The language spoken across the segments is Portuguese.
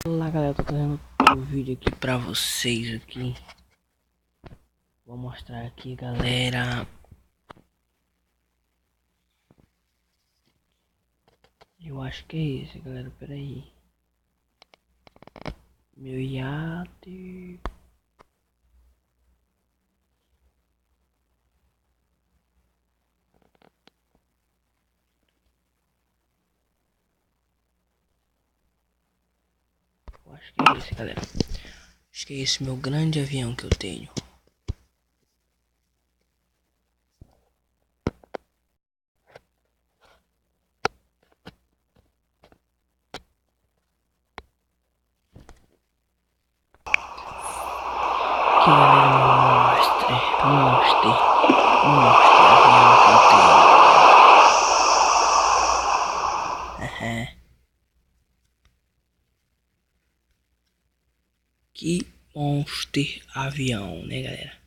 Olá galera, tô trazendo outro vídeo aqui pra vocês aqui. Vou mostrar aqui galera. Eu acho que é esse galera, peraí. Meu iate. Eu acho que é esse galera. Acho que é esse meu grande avião que eu tenho. Aqui galera, mostre o avião que eu tenho. Que monster avião, né galera?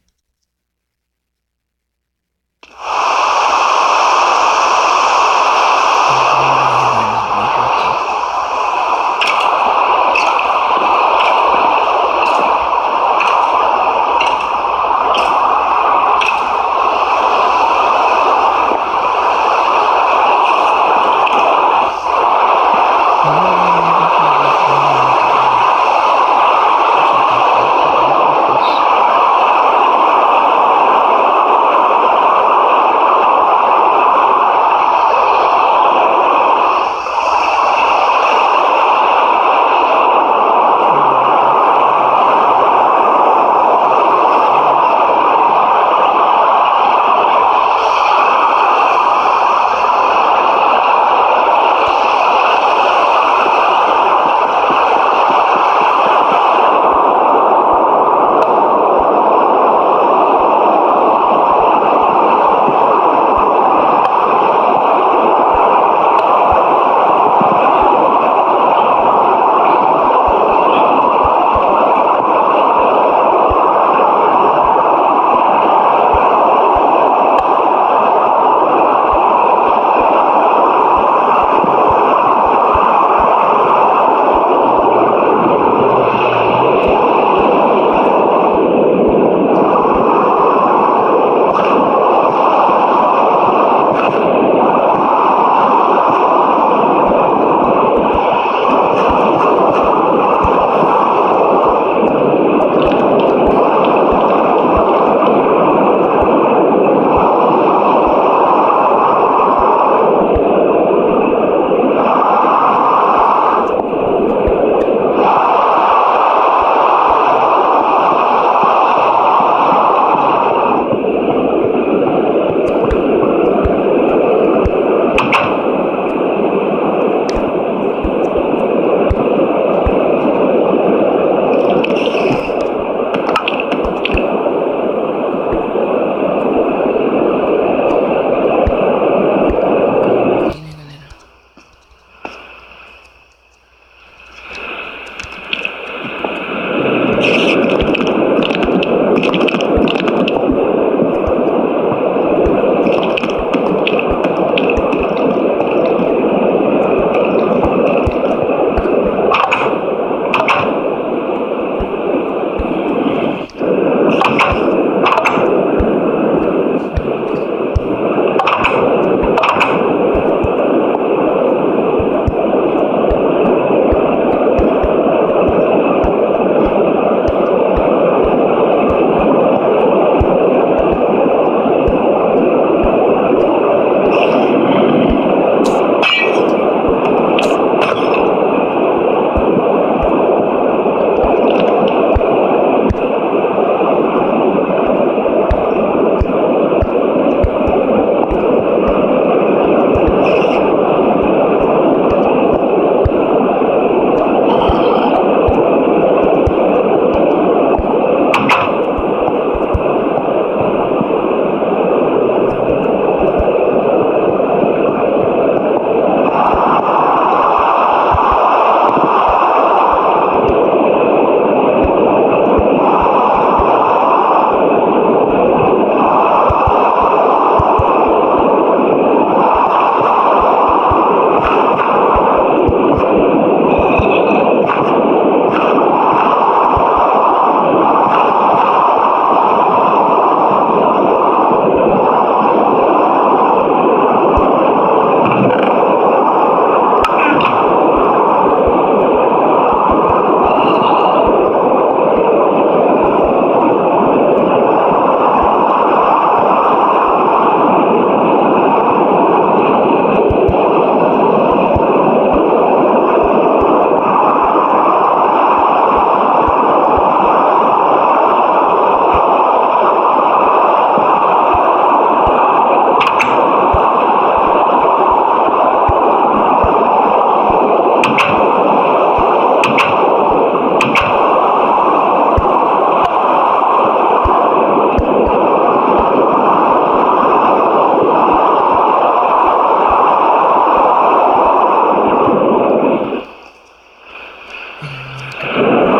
fica aqui.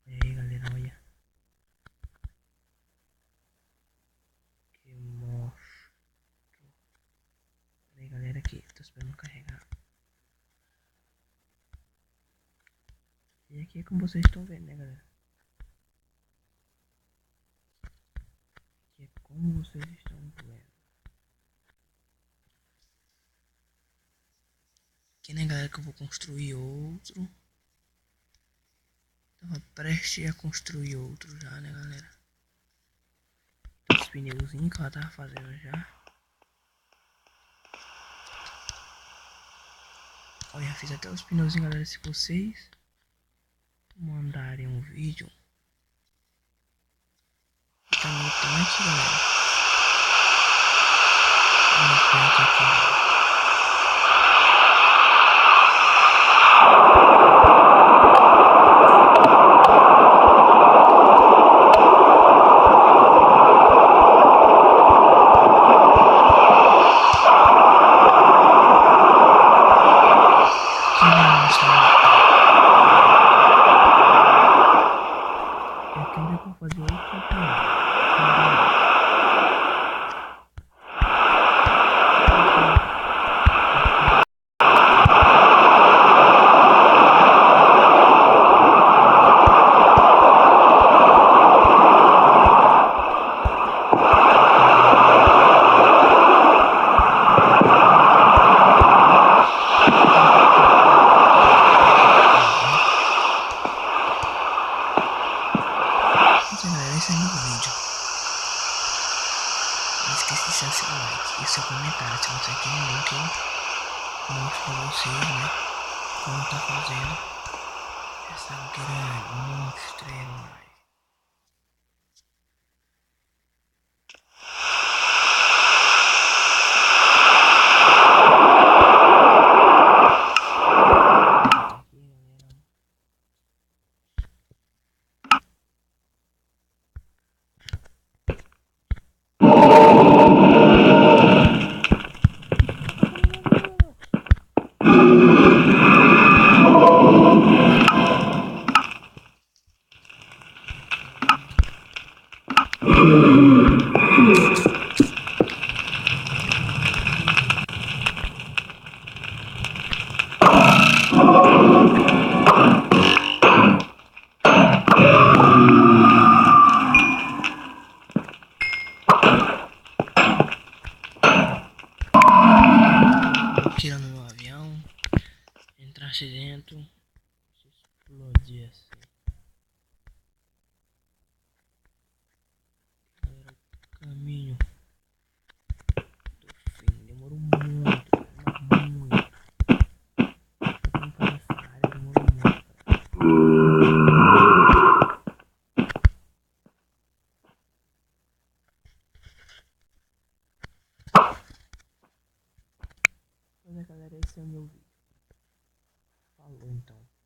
E aí galera, olha que monstro. Pera aí galera, aqui, tô esperando carregar. E aqui é como vocês estão vendo, né galera? Aqui é como vocês estão vendo. Aqui né galera, que eu vou construir outro. Tava prestes a construir outro já, né galera? Os pneuzinhos que ela tava fazendo já. Olha, já fiz até os pneuzinhos galera, se vocês mandarem um vídeo tá no tanque galera. No tanque aqui. Esse é meu vídeo. Não esqueça de deixar seu like e seu comentário se você quer um link eu mostro pra vocês, né? Como tá fazendo essa grande monstrela. explodir assim. Galera, caminho do fim demorou muito, mas muito. Pra comprar essa área demorou muito, cara. Pois é, galera, esse é o meu vídeo. Falou então.